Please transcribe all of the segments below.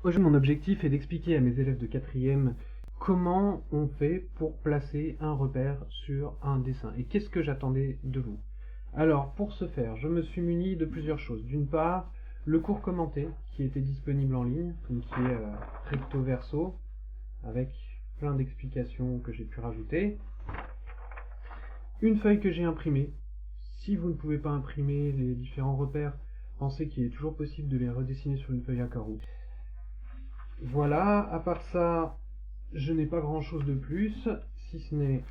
Aujourd'hui, mon objectif est d'expliquer à mes élèves de 4e comment on fait pour placer un repère sur un dessin et qu'est-ce que j'attendais de vous. Alors, pour ce faire, je me suis muni de plusieurs choses. D'une part, le cours commenté qui était disponible en ligne, donc qui est recto verso, avec plein d'explications que j'ai pu rajouter. Une feuille que j'ai imprimée. Si vous ne pouvez pas imprimer les différents repères, pensez qu'il est toujours possible de les redessiner sur une feuille à carreaux. Voilà, à part ça, je n'ai pas grand chose de plus, si ce n'est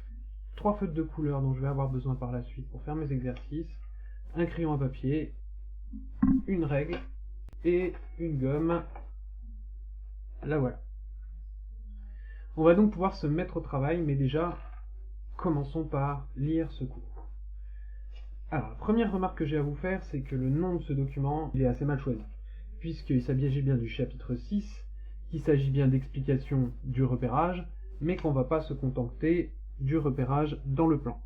3 feutres de couleur dont je vais avoir besoin par la suite pour faire mes exercices, un crayon à papier, une règle et une gomme. Là voilà. On va donc pouvoir se mettre au travail, mais déjà, commençons par lire ce cours. Alors, la première remarque que j'ai à vous faire, c'est que le nom de ce document, il est assez mal choisi, puisqu'il s'agit bien du chapitre 6, qu'il s'agit bien d'explication du repérage, mais qu'on ne va pas se contenter du repérage dans le plan.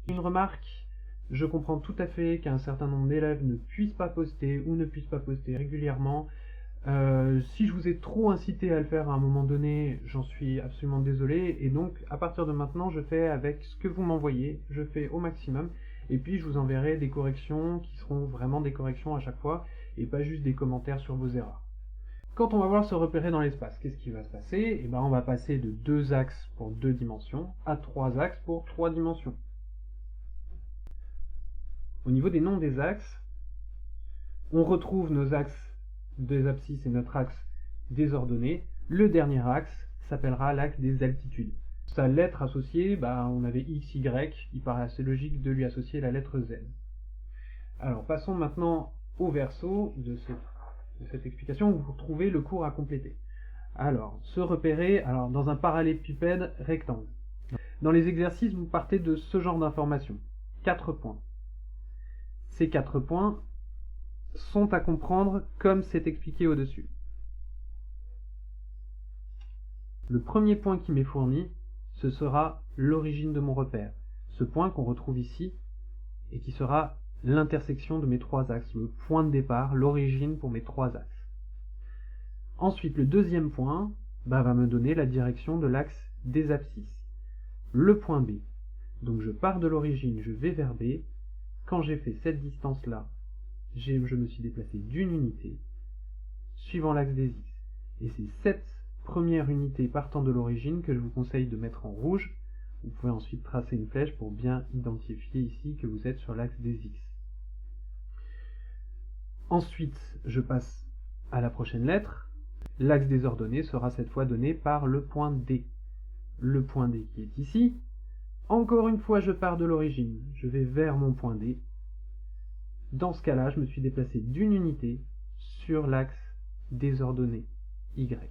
Une remarque, je comprends tout à fait qu'un certain nombre d'élèves ne puissent pas poster ou ne puissent pas poster régulièrement. Si je vous ai trop incité à le faire à un moment donné, j'en suis absolument désolé, et donc à partir de maintenant, je fais avec ce que vous m'envoyez, je fais au maximum, et puis je vous enverrai des corrections qui seront vraiment des corrections à chaque fois, et pas juste des commentaires sur vos erreurs. Quand on va vouloir se repérer dans l'espace, qu'est-ce qui va se passer? Eh ben, on va passer de 2 axes pour 2 dimensions à 3 axes pour 3 dimensions. Au niveau des noms des axes, on retrouve nos axes des abscisses et notre axe des ordonnées. Le dernier axe s'appellera l'axe des altitudes. Sa lettre associée, on avait x, y, il paraît assez logique de lui associer la lettre z. Alors passons maintenant au verso de cette explication où vous retrouvez le cours à compléter. Alors, se repérer dans un parallélépipède rectangle. Dans les exercices, vous partez de ce genre d'informations. 4 points. Ces 4 points sont à comprendre comme c'est expliqué au-dessus. Le premier point qui m'est fourni, ce sera l'origine de mon repère. Ce point qu'on retrouve ici et qui sera l'intersection de mes 3 axes, le point de départ, l'origine pour mes 3 axes. Ensuite, le deuxième point va me donner la direction de l'axe des abscisses. Le point B. Donc je pars de l'origine, je vais vers B. Quand j'ai fait cette distance-là, je me suis déplacé d'une unité, suivant l'axe des X. Et c'est cette première unité partant de l'origine que je vous conseille de mettre en rouge. Vous pouvez ensuite tracer une flèche pour bien identifier ici que vous êtes sur l'axe des X. Ensuite, je passe à la prochaine lettre. L'axe des ordonnées sera cette fois donné par le point D. Le point D qui est ici. Encore une fois, je pars de l'origine. Je vais vers mon point D. Dans ce cas-là, je me suis déplacé d'une unité sur l'axe des ordonnées Y.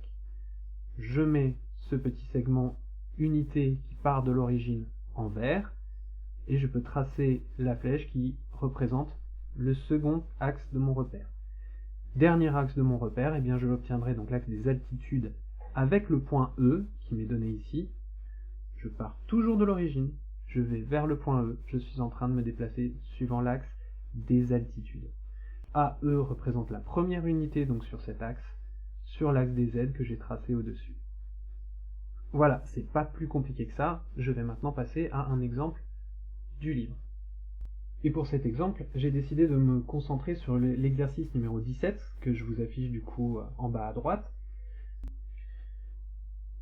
Je mets ce petit segment unité qui part de l'origine en vert, et je peux tracer la flèche qui représente le second axe de mon repère. Dernier axe de mon repère, eh bien je l'obtiendrai donc l'axe des altitudes avec le point E qui m'est donné ici. Je pars toujours de l'origine, je vais vers le point E, je suis en train de me déplacer suivant l'axe des altitudes. AE représente la première unité donc sur cet axe, sur l'axe des Z que j'ai tracé au-dessus. Voilà, c'est pas plus compliqué que ça, je vais maintenant passer à un exemple du livre. Et pour cet exemple, j'ai décidé de me concentrer sur l'exercice numéro 17, que je vous affiche du coup en bas à droite.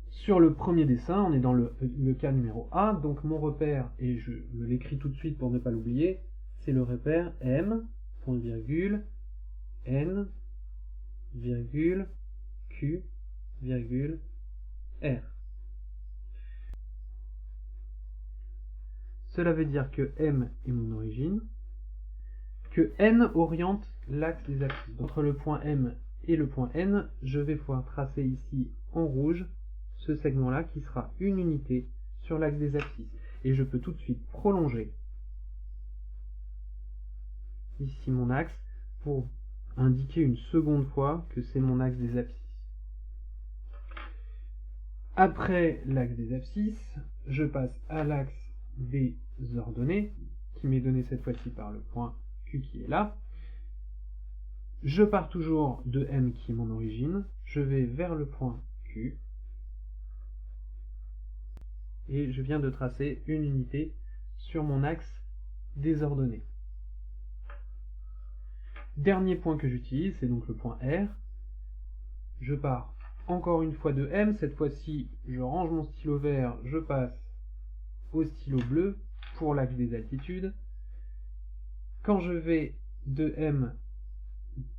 Sur le premier dessin, on est dans le cas numéro A, donc mon repère, et je l'écris tout de suite pour ne pas l'oublier, c'est le repère M, point virgule, N, virgule, Q, virgule, R. Cela veut dire que M est mon origine, que N oriente l'axe des abscisses. Entre le point M et le point N, je vais pouvoir tracer ici en rouge ce segment-là qui sera une unité sur l'axe des abscisses. Et je peux tout de suite prolonger ici mon axe pour indiquer une seconde fois que c'est mon axe des abscisses. Après l'axe des abscisses, je passe à l'axe des ordonnées, qui m'est donné cette fois-ci par le point Q qui est là. Je pars toujours de M qui est mon origine, je vais vers le point Q, et je viens de tracer une unité sur mon axe des ordonnées. Dernier point que j'utilise, c'est donc le point R. Je pars encore une fois de M, cette fois-ci je range mon stylo vert, je passe au stylo bleu pour l'axe des altitudes. Quand je vais de M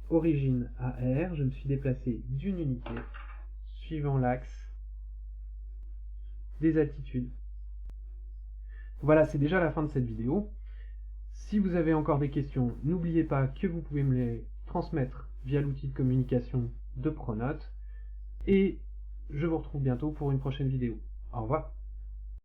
origine à R, je me suis déplacé d'une unité suivant l'axe des altitudes. Voilà, c'est déjà la fin de cette vidéo. Si vous avez encore des questions, n'oubliez pas que vous pouvez me les transmettre via l'outil de communication de Pronote. Et je vous retrouve bientôt pour une prochaine vidéo. Au revoir.